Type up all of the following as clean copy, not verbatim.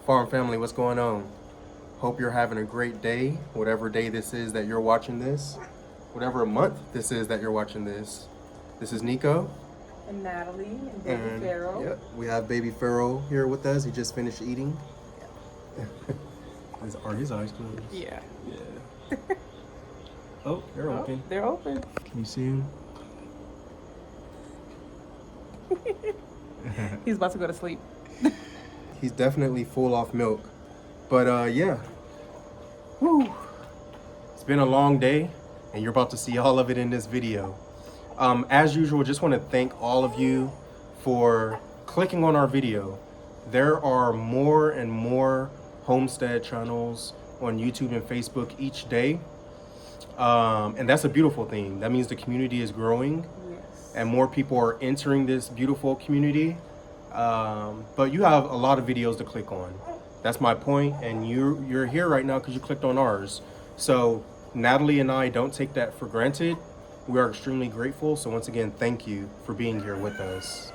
Farm family, what's going on? Hope you're having a great day, whatever day this is that you're watching this, whatever month this is that you're watching this. This is Nico. And Natalie and Baby Pharaoh. Yep, we have Baby Pharaoh here with us. He just finished eating. Are his eyes closed? Yeah. Yeah. Oh, they're open. They're open. Can you see him? He's about to go to sleep. He's definitely full off milk. But yeah. Whew. It's been a long day, and you're about to see all of it in this video. As usual, just want to thank all of you for clicking on our video. There are more and more homestead channels on YouTube and Facebook each day. And that's a beautiful thing. That means the community is growing. Yes. And more people are entering this beautiful community. But you have a lot of videos to click on. That's my point, and you're here right now because you clicked on ours. So Natalie and I don't take that for granted. We are extremely grateful. So once again, thank you for being here with us.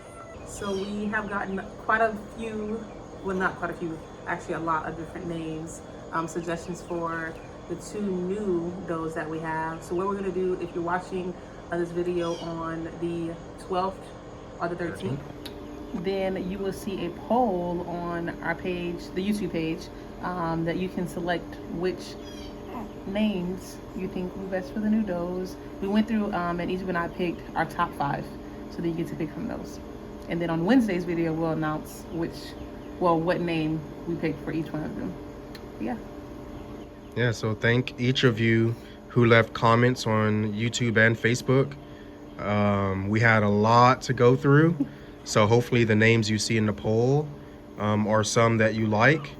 So we have gotten quite a few, well, not quite a few, actually a lot of different names, suggestions for the two new does that we have. So what we're gonna do, if you're watching this video on the 12th or the 13th, then you will see a poll on our page, the YouTube page, that you can select which names you think will be best for the new does. We went through and each and I picked our top 5, so that you get to pick from those. And then on Wednesday's video, we'll announce what name we picked for each one of them. Yeah. Yeah, so thank each of you who left comments on YouTube and Facebook. We had a lot to go through. So hopefully the names you see in the poll are some that you like.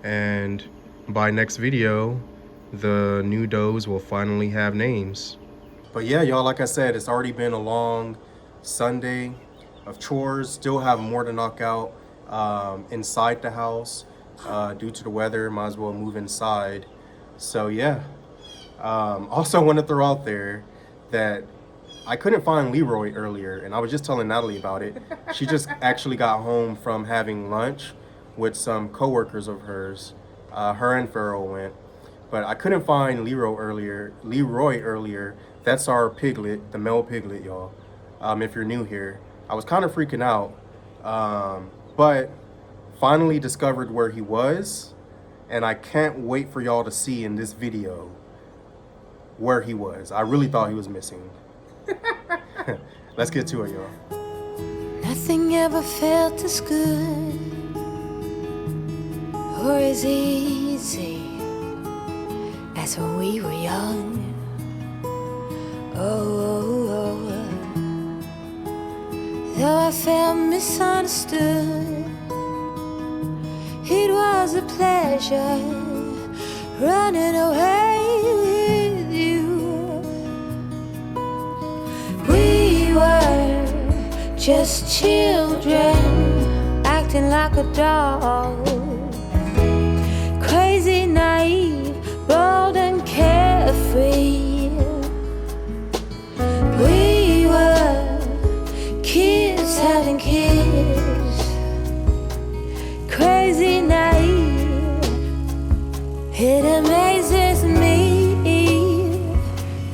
And by next video, the new does will finally have names. But yeah, y'all, like I said, it's already been a long Sunday of chores. Still have more to knock out inside the house due to the weather. Might as well move inside. So yeah, also want to throw out there that I couldn't find Leroy earlier, and I was just telling Natalie about it. She just actually got home from having lunch with some coworkers of hers. Her and Pharaoh went, but I couldn't find Leroy earlier. That's our piglet, the male piglet, y'all. If you're new here, I was kind of freaking out, but finally discovered where he was. And I can't wait for y'all to see in this video where he was. I really thought he was missing. Let's get to it, y'all. Nothing ever felt as good or as easy as when we were young. Oh, though I felt misunderstood, it was a pleasure running away with you. We were just children acting like a doll, crazy, naive, bold and carefree. We were kids having kids, crazy, naive. It amazes me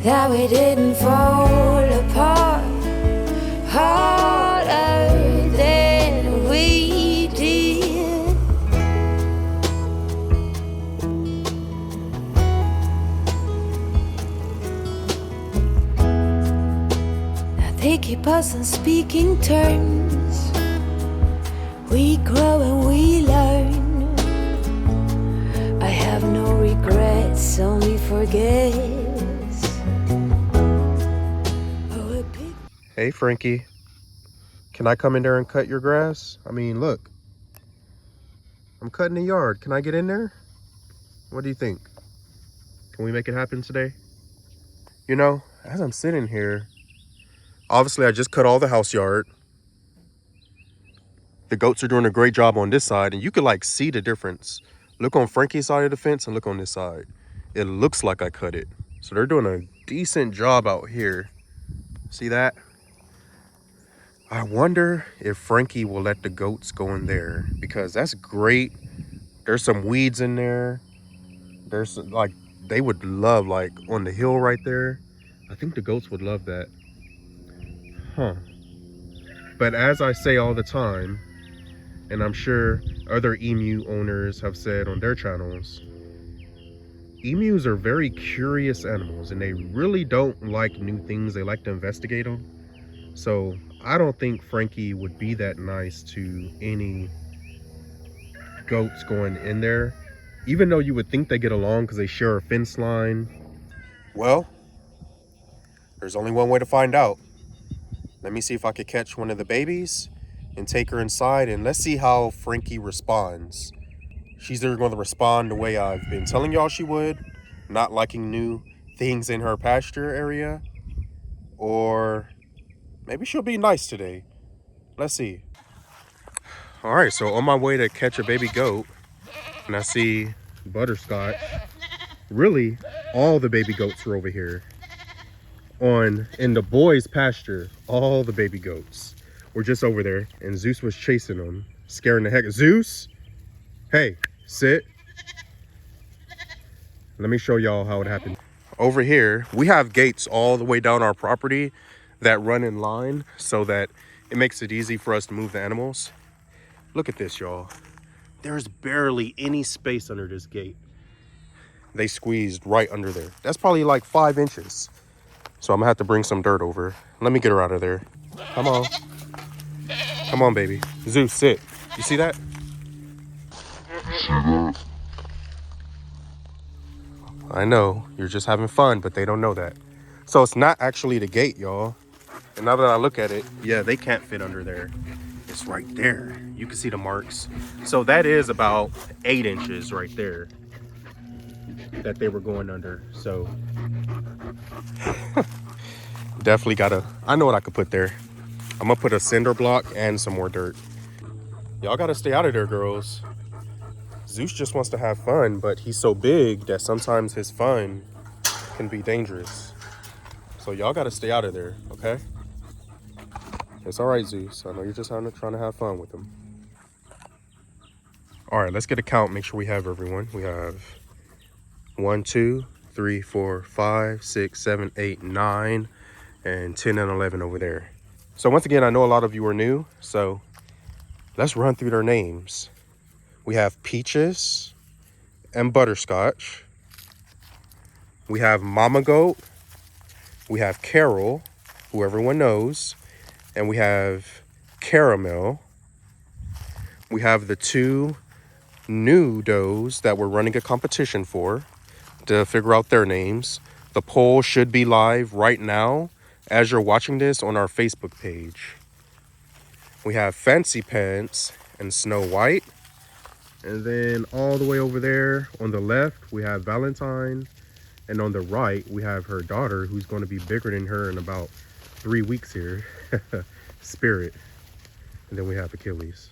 that we didn't fall apart harder than we did. Now they keep us on speaking terms. We grow and we learn. I have no regrets, only forgets. Hey, Frankie. Can I come in there and cut your grass? I mean, look. I'm cutting the yard. Can I get in there? What do you think? Can we make it happen today? You know, as I'm sitting here, obviously I just cut all the house yard. The goats are doing a great job on this side, and you could like see the difference. Look on Frankie's side of the fence and look on this side. It looks like I cut it. So they're doing a decent job out here. See that? I wonder if Frankie will let the goats go in there, because that's great There's some weeds in there. There's like, they would love, like on the hill right there. I think the goats would love that. Huh. But as I say all the time, and I'm sure other emu owners have said on their channels, emus are very curious animals and they really don't like new things. They like to investigate them. So I don't think Frankie would be that nice to any goats going in there, even though you would think they get along because they share a fence line. Well, there's only one way to find out. Let me see if I could catch one of the babies and take her inside, and let's see how Frankie responds. She's either going to respond the way I've been telling y'all she would, not liking new things in her pasture area, or maybe she'll be nice today. Let's see. All right, so on my way to catch a baby goat, and I see Butterscotch. Really, all the baby goats are over here. In the boys' pasture, all the baby goats were just over there, and Zeus was chasing them, scaring the heck. Zeus, hey, sit. Let me show y'all how it happened. Over here, we have gates all the way down our property that run in line so that it makes it easy for us to move the animals. Look at this, y'all. There's barely any space under this gate. They squeezed right under there. That's probably like 5 inches. So I'm gonna have to bring some dirt over. Let me get her out of there. Come on. Come on, baby. Zeus, sit. You see that? I know, you're just having fun, but they don't know that. So it's not actually the gate, y'all. And now that I look at it, yeah, they can't fit under there. It's right there. You can see the marks. So that is about 8 inches right there that they were going under. So definitely gotta, I know what I could put there. I'm gonna put a cinder block and some more dirt. Y'all gotta stay out of there, girls. Zeus just wants to have fun, but he's so big that sometimes his fun can be dangerous. So y'all gotta stay out of there, okay? It's all right, Zeus. I know you're just trying to have fun with him. All right, let's get a count. Make sure we have everyone. We have 1, 2, 3, 4, 5, 6, 7, 8, 9, and 10 and 11 over there. So once again, I know a lot of you are new, so let's run through their names. We have Peaches and Butterscotch. We have Mama Goat. We have Carol, who everyone knows. And we have Caramel. We have the 2 new does that we're running a competition for to figure out their names. The poll should be live right now as you're watching this on our Facebook page. We have Fancy Pants and Snow White. And then all the way over there on the left, we have Valentine. And on the right, we have her daughter, who's going to be bigger than her in about 3 weeks here. Spirit. And then we have Achilles.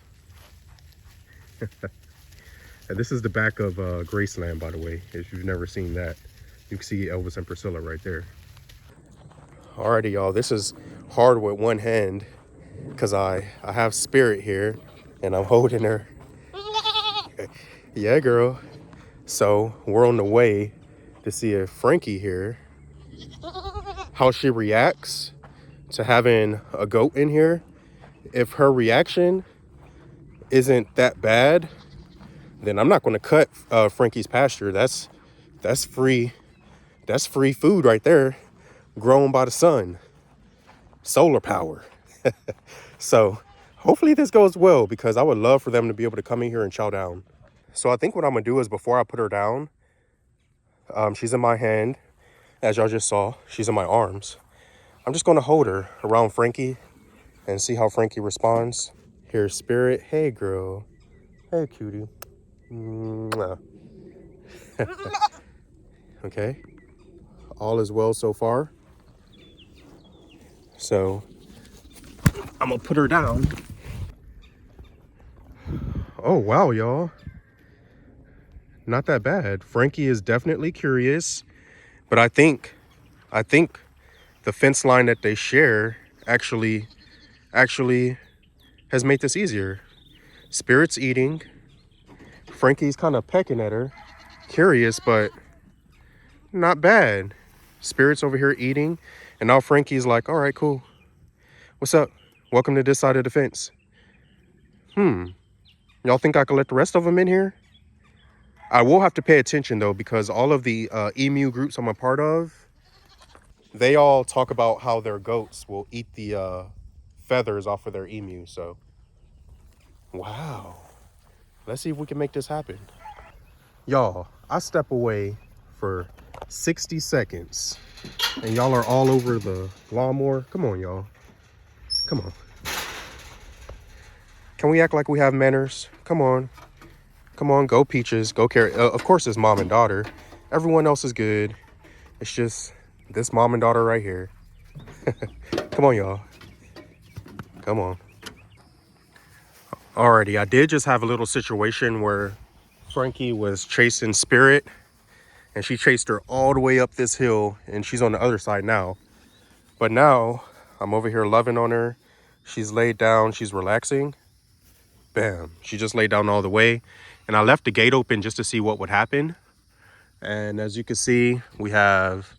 And this is the back of Graceland, by the way. If you've never seen that, you can see Elvis and Priscilla right there. Alrighty, y'all. This is hard with one hand because I have Spirit here and I'm holding her. Yeah, girl. So we're on the way to see if Frankie here, how she reacts to having a goat in here. If her reaction isn't that bad, then I'm not going to cut Frankie's pasture. That's free. That's free food right there, grown by the sun, solar power. So hopefully this goes well because I would love for them to be able to come in here and chow down. So I think what I'm gonna do is before I put her down, she's in my hand, as y'all just saw. She's in my arms. I'm just gonna hold her around Frankie and see how Frankie responds. Here's Spirit. Hey, girl. Hey, cutie. Mwah. Okay. All is well so far. So I'm gonna put her down. Oh, wow, y'all. Not that bad. Frankie is definitely curious, but I think the fence line that they share actually has made this easier. Spirit's eating. Frankie's kind of pecking at her. Curious, but not bad. Spirit's over here eating. And now Frankie's like, all right, cool. What's up? Welcome to this side of the fence. Y'all think I could let the rest of them in here? I will have to pay attention though, because all of the emu groups I'm a part of, they all talk about how their goats will eat the feathers off of their emu. So, wow. Let's see if we can make this happen. Y'all, I step away for 60 seconds and y'all are all over the lawnmower. Come on, y'all. Come on. Can we act like we have manners? Come on. Come on, go Peaches. Go Carrot. Of course, it's mom and daughter. Everyone else is good. It's just this mom and daughter right here. Come on, y'all. Come on. Alrighty, I did just have a little situation where Frankie was chasing Spirit and she chased her all the way up this hill and she's on the other side now. But now I'm over here loving on her. She's laid down, she's relaxing. Bam, she just laid down all the way. And I left the gate open just to see what would happen. And as you can see, we have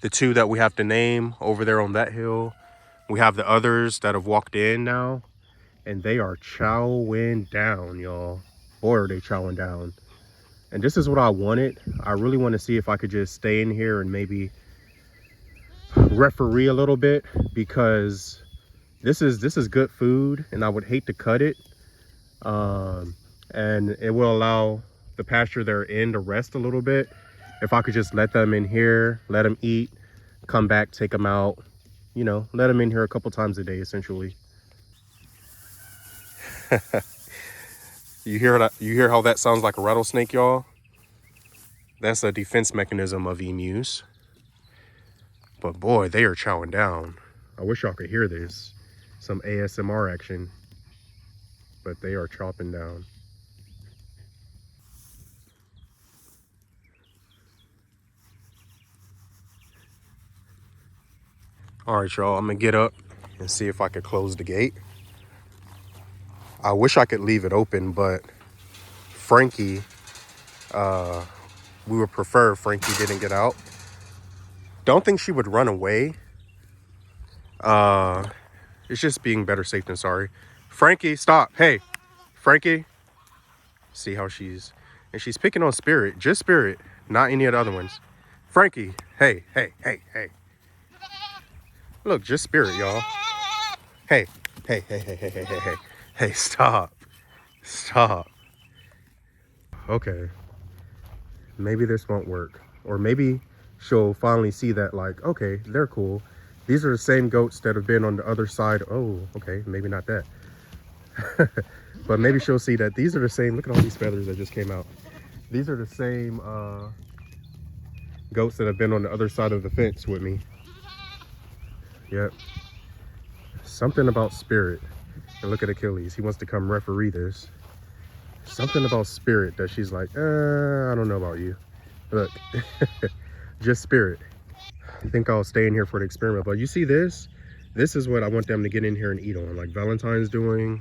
the two that we have to name over there on that hill. We have the others that have walked in now. And they are chowing down, y'all. Boy, are they chowing down. And this is what I wanted. I really want to see if I could just stay in here and maybe referee a little bit, because this is good food and I would hate to cut it. And it will allow the pasture they're in to rest a little bit. If I could just let them in here, let them eat, come back, take them out, you know, let them in here a couple times a day, essentially. You hear that? You hear how that sounds like a rattlesnake, y'all? That's a defense mechanism of emus. But boy, they are chowing down. I wish y'all could hear this. Some ASMR action. But they are chopping down. All right, y'all, I'm gonna get up and see if I could close the gate. I wish I could leave it open, but Frankie, we would prefer if Frankie didn't get out. Don't think she would run away. It's just being better safe than sorry. Frankie, stop. Hey, Frankie. See how she's picking on Spirit, just Spirit, not any of the other ones. Frankie, hey. Look, just Spirit, y'all. Hey, stop. Okay, maybe this won't work, or maybe she'll finally see that, like, okay, they're cool. These are the same goats that have been on the other side. Oh, okay, maybe not that. But maybe she'll see that these are the same. Look at all these feathers that just came out. These are the same goats that have been on the other side of the fence with me. Yep. Something about Spirit. And look at Achilles. He wants to come referee this. Something about Spirit that she's like, I don't know about you. Look, just Spirit. I think I'll stay in here for the experiment. But you see this? This is what I want them to get in here and eat on. Like Valentine's doing.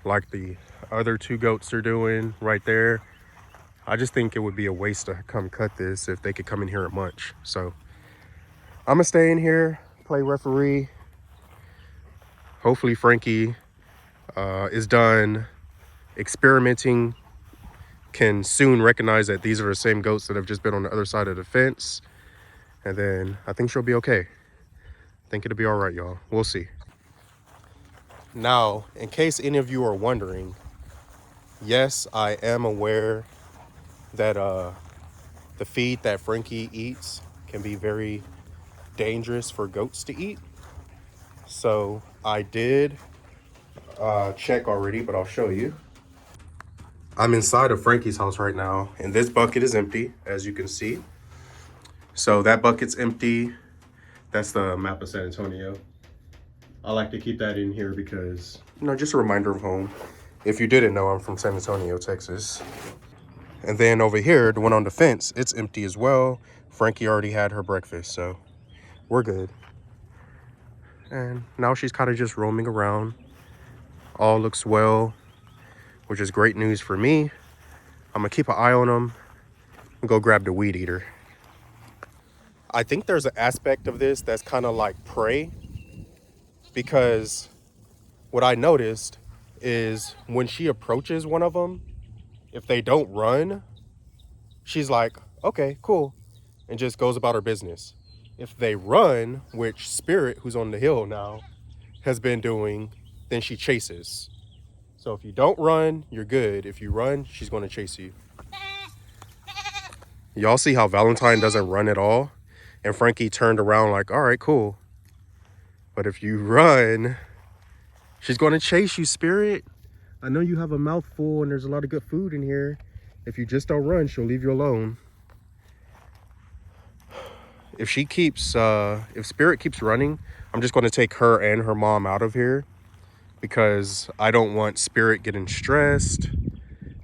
Like the other two goats are doing right there. I just think it would be a waste to come cut this if they could come in here and munch. So I'm gonna stay in here, play referee. Hopefully Frankie is done experimenting, can soon recognize that these are the same goats that have just been on the other side of the fence. And then I think she'll be okay. I think it'll be all right, y'all. We'll see. Now, in case any of you are wondering, yes, I am aware that the feed that Frankie eats can be very dangerous for goats to eat. So I did check already, but I'll show you. I'm inside of Frankie's house right now, and this bucket is empty, as you can see. So that bucket's empty. That's the map of San Antonio. I like to keep that in here because, you know, just a reminder of home. If you didn't know, I'm from San Antonio, Texas. And then over here, the one on the fence, it's empty as well. Frankie already had her breakfast, so we're good. And now she's kind of just roaming around. All looks well, which is great news for me. I'm gonna keep an eye on them and go grab the weed eater. I think there's an aspect of this that's kind of like prey, because what I noticed is when she approaches one of them, if they don't run, she's like, okay, cool, and just goes about her business. If they run, which Spirit, who's on the hill now, has been doing, then she chases. So if you don't run, you're good. If you run, she's going to chase you. Y'all see how Valentine doesn't run at all? And Frankie turned around like, all right, cool. But if you run, she's going to chase you, Spirit. I know you have a mouthful and there's a lot of good food in here. If you just don't run, she'll leave you alone. If Spirit keeps running, I'm just going to take her and her mom out of here, because I don't want Spirit getting stressed,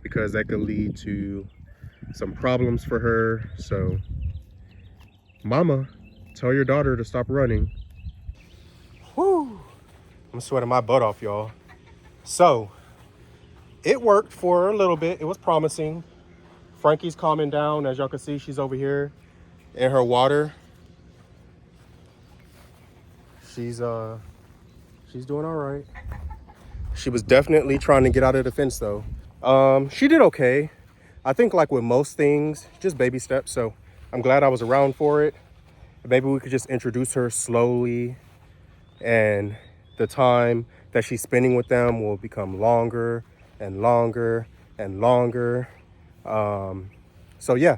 because that could lead to some problems for her. So, Mama, tell your daughter to stop running. Whoo! I'm sweating my butt off, y'all. So, it worked for a little bit. It was promising. Frankie's calming down. As y'all can see, she's over here in her water. She's doing all right. She was definitely trying to get out of the fence though. She did okay. I think like with most things, just baby steps. So I'm glad I was around for it. Maybe we could just introduce her slowly, and the time that she's spending with them will become longer and longer and longer. So yeah,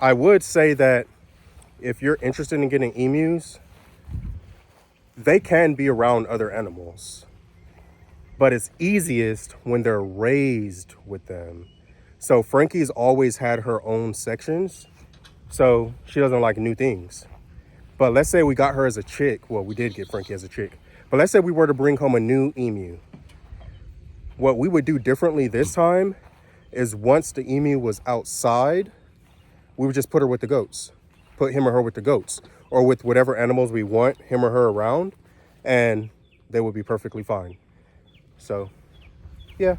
I would say that if you're interested in getting emus, they can be around other animals, but it's easiest when they're raised with them. So Frankie's always had her own sections, so she doesn't like new things. But let's say we got her as a chick. Well, we did get Frankie as a chick. But let's say we were to bring home a new emu. What we would do differently this time is, once the emu was outside, we would just put her with the goats. Put him or her with the goats, or with whatever animals we want him or her around, and they would be perfectly fine. So, yeah,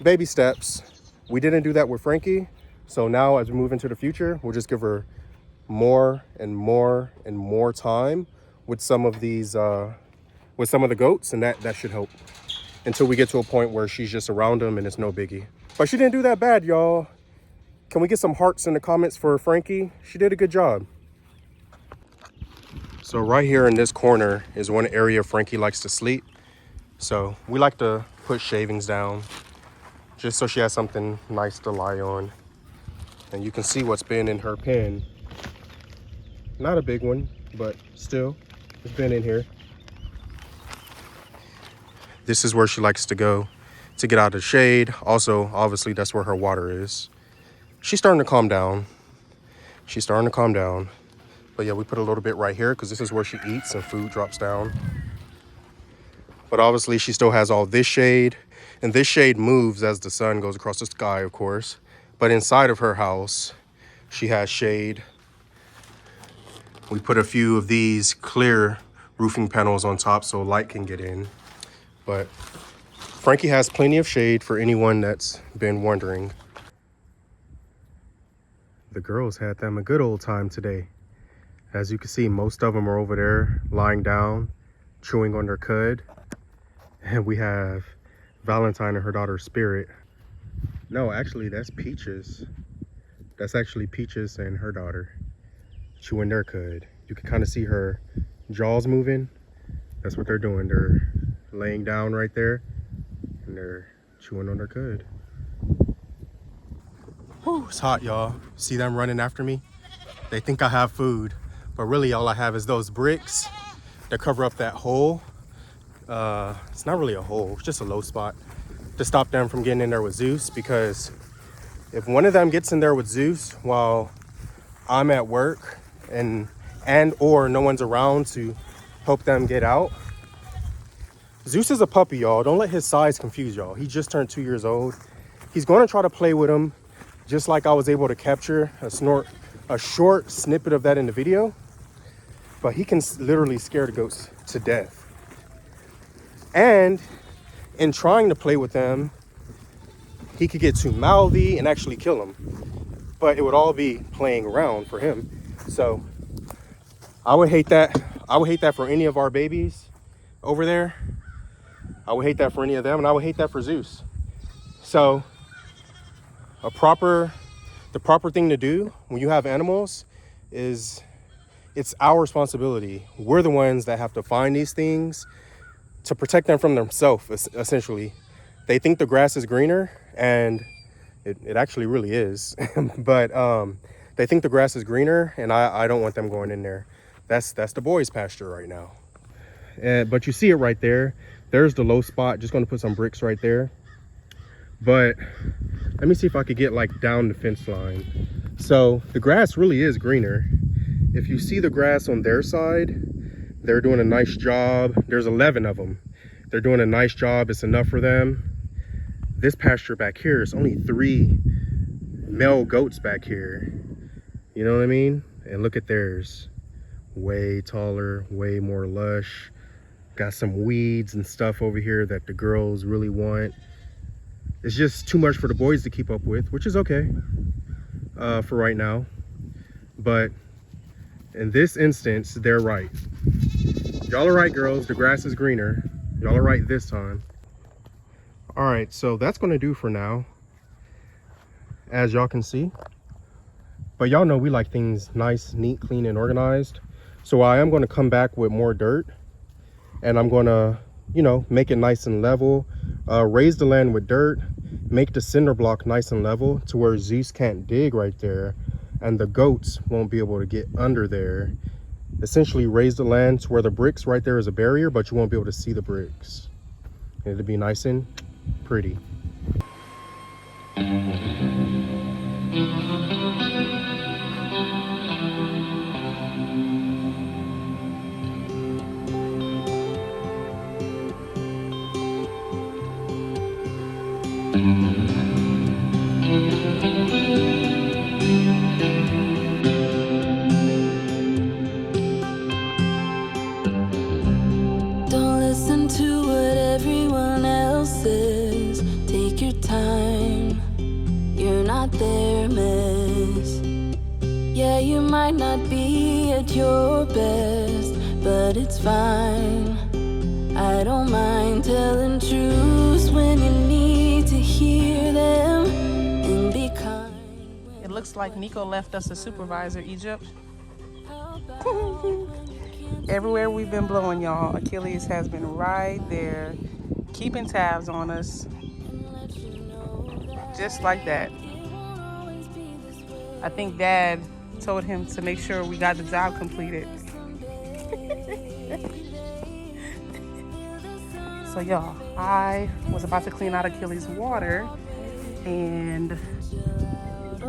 baby steps. We didn't do that with Frankie, so now as we move into the future, we'll just give her more and more and more time with some of these, with some of the goats, and that should help until we get to a point where she's just around them and it's no biggie. But she didn't do that bad, y'all. Can we get some hearts in the comments for Frankie? She did a good job. So right here in this corner is one area Frankie likes to sleep. So we like to put shavings down just so she has something nice to lie on. And you can see what's been in her pen. Not a big one, but still, it's been in here. This is where she likes to go to get out of the shade. Also, obviously, that's where her water is. She's starting to calm down. But yeah, we put a little bit right here because this is where she eats and food drops down. But obviously, she still has all this shade. And this shade moves as the sun goes across the sky, of course. But inside of her house, she has shade. We put a few of these clear roofing panels on top so light can get in. But Frankie has plenty of shade for anyone that's been wondering. The girls had them a good old time today. As you can see, most of them are over there lying down, chewing on their cud. And we have Valentine and her daughter Spirit. No, actually, that's Peaches. That's actually Peaches and her daughter chewing their cud. You can kind of see her jaws moving. That's what they're doing. They're laying down right there and they're chewing on their cud. Whew, it's hot, y'all. See them running after me? They think I have food, but really all I have is those bricks that cover up that hole. It's not really a hole, it's just a low spot to stop them from getting in there with Zeus, because if one of them gets in there with Zeus while I'm at work and or no one's around to help them get out. Zeus is a puppy, y'all. Don't let his size confuse y'all. He just turned 2 years old. He's going to try to play with him, just like I was able to capture a short snippet of that in the video. But he can literally scare the goats to death. And in trying to play with them, he could get too mouthy and actually kill him. But it would all be playing around for him. So I would hate that. I would hate that for any of our babies over there. I would hate that for any of them, and I would hate that for Zeus. So the proper thing to do when you have animals is it's our responsibility. We're the ones that have to find these things to protect them from themselves, essentially. They think the grass is greener, and it actually really is. But they think the grass is greener, and I don't want them going in there. That's the boys' pasture right now. But you see it right there. There's the low spot. Just going to put some bricks right there. But let me see if I could get like down the fence line. So the grass really is greener. If you see the grass on their side, they're doing a nice job. There's 11 of them. They're doing a nice job. It's enough for them. This pasture back here is only 3 male goats back here. You know what I mean? And look at theirs. Way taller, way more lush. Got some weeds and stuff over here that the girls really want. It's just too much for the boys to keep up with, which is okay for right now. But in this instance, they're right. Y'all are right, girls. The grass is greener. Y'all are right this time. All right, so that's gonna do for now, as y'all can see. But y'all know we like things nice, neat, clean, and organized. So I am gonna come back with more dirt, and I'm gonna, you know, make it nice and level, raise the land with dirt, make the cinder block nice and level to where Zeus can't dig right there, and the goats won't be able to get under there. Essentially raise the land to where the bricks right there is a barrier, but you won't be able to see the bricks. It'll be nice and pretty. Don't listen to what everyone else says. Take your time. You're not their mess. Yeah, you might not be at your best, but it's fine. I don't mind telling truths when you need to hear them, and be kind. It looks like Nico left us a supervisor, Egypt. Everywhere we've been blowing, y'all, Achilles has been right there, keeping tabs on us. Just like that. I think Dad told him to make sure we got the job completed. So y'all, I was about to clean out Achilles' water, and look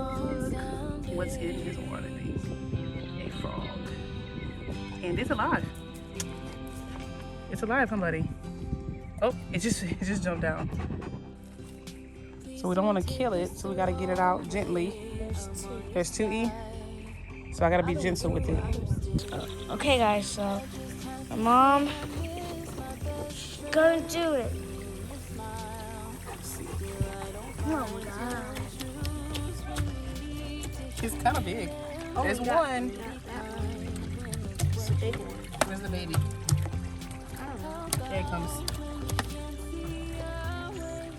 what's in his water thing. A frog. And it's alive. It's alive, somebody. Oh, it just jumped down. So we don't want to kill it, so we got to get it out gently. There's 2 E. So I got to be gentle with it. Okay, guys, so my mom gonna do it. Oh God. He's kind of big. There's one. It's a big one. Where's the baby? There he comes.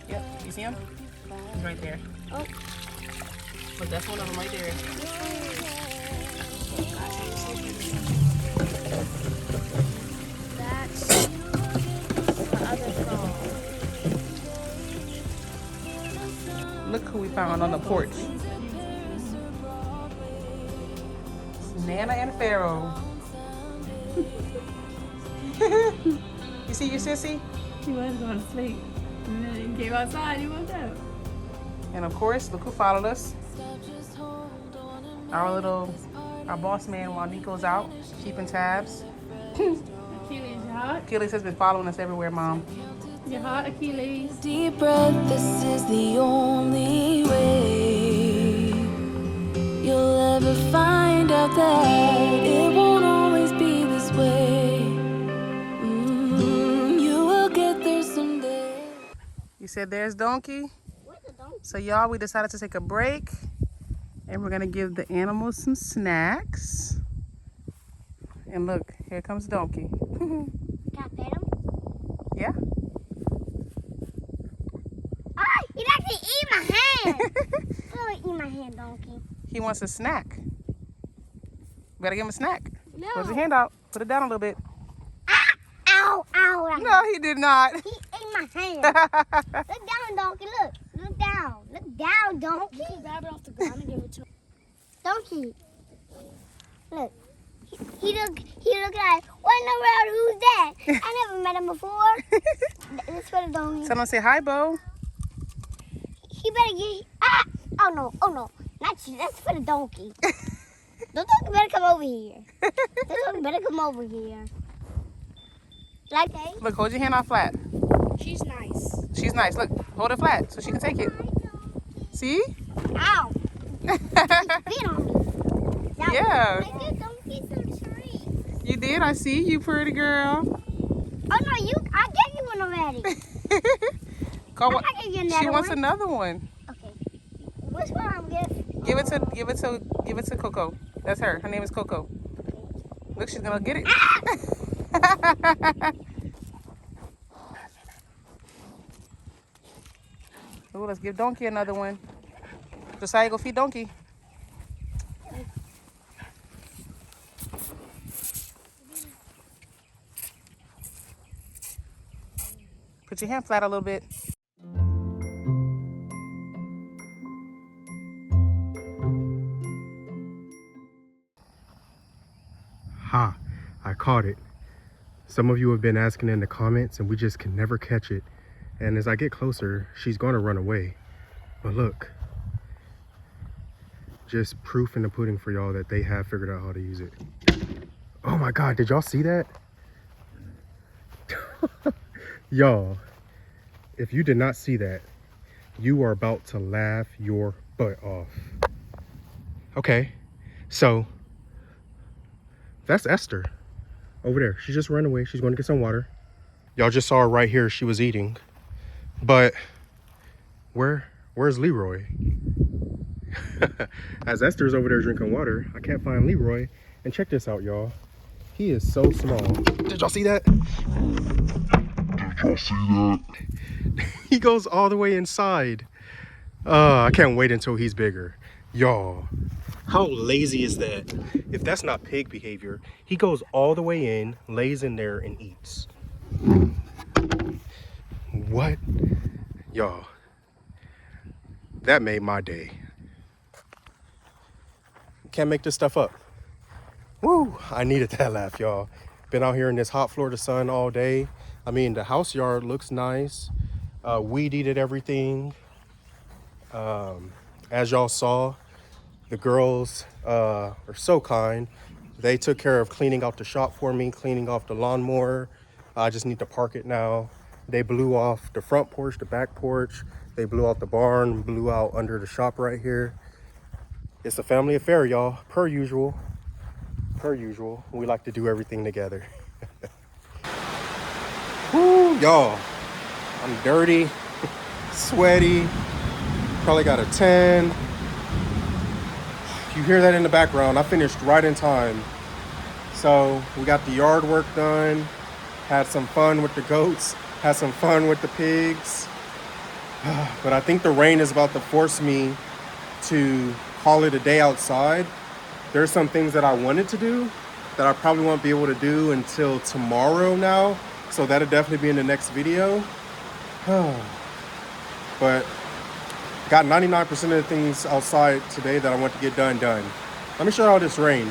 Yep, you see him? He's right there. Oh. Look, that's one of them right there. That's the other frog. Look who we found on the porch. Nana and Pharaoh. You see your sissy? He was going to sleep. And then he came outside, he woke up. And of course, look who followed us. Our boss man while Nico's out, keeping tabs. Achilles, you hot? Achilles has been following us everywhere, Mom. You hot, Achilles? Deep breath, this is the only way you'll ever find out that it won't always be this way. You will get there someday. You said there's Donkey? Where's the So y'all, we decided to take a break and we're gonna give the animals some snacks. And look, here comes Donkey. Can I pet him? Yeah. Ah, he actually eat my hand. Oh, eat my hand, donkey. He wants a snack. Better give him a snack. No. Put your hand out. Put it down a little bit. Ah! Ow! Ow! No, he did not. He ate my hand. Look down, donkey. Look. Look down. Look down, donkey. You can grab it off the ground and give it to him. Donkey. Look. He look like, what in the world? Who's that? I never met him before. That's for the donkey. Someone say hi, Bo. He better get. Ah! Oh no! Oh no! Not you. That's for the donkey. The donkey better come over here. The donkey better come over here. Like that. Look, hold your hand out flat. She's nice. She's nice. Look, hold it flat so she can take it. See? Ow! He spit on me. Now, Yeah. I did donkey some trees. You did? I see you, pretty girl. Oh no, I gave you one already. Call I'm not giving you another she wants one. another one. Okay. Which one I'm giving? Give it to Coco. That's her. Her name is Coco. Look, she's gonna get it. Oh, let's give Donkey another one. Josiah, go feed Donkey. Put your hand flat a little bit. Ha, I caught it. Some of you have been asking in the comments and we just can never catch it. And as I get closer, she's gonna run away. But look, just proof in the pudding for y'all that they have figured out how to use it. Oh my God, did y'all see that? Y'all, if you did not see that, you are about to laugh your butt off. Okay, so that's Esther over there. She just ran away. She's going to get some water. Y'all just saw her right here. She was eating. But where's Leroy? As Esther's over there drinking water, I can't find Leroy. And check this out, y'all. He is so small. Did y'all see that? He goes all the way inside. I can't wait until he's bigger. Y'all, how lazy is that? If that's not pig behavior, he goes all the way in, lays in there, and eats. What? Y'all, that made my day. Can't make this stuff up. Woo, I needed that laugh, y'all. Been out here in this hot Florida sun all day. I mean, the house yard looks nice. Weed eated everything. As y'all saw, the girls are so kind. They took care of cleaning out the shop for me, cleaning off the lawnmower. I just need to park it now. They blew off the front porch, the back porch. They blew out the barn, blew out under the shop right here. It's a family affair, y'all, per usual. Per usual, we like to do everything together. Woo, y'all, I'm dirty, sweaty, probably got a tan. You hear that in the background, I finished right in time. So we got the yard work done, had some fun with the goats, had some fun with the pigs. But I think the rain is about to force me to call it a day outside. There's some things that I wanted to do that I probably won't be able to do until tomorrow now. So that'll definitely be in the next video. But got 99% of the things outside today that I want to get done. Let me show you all this rain.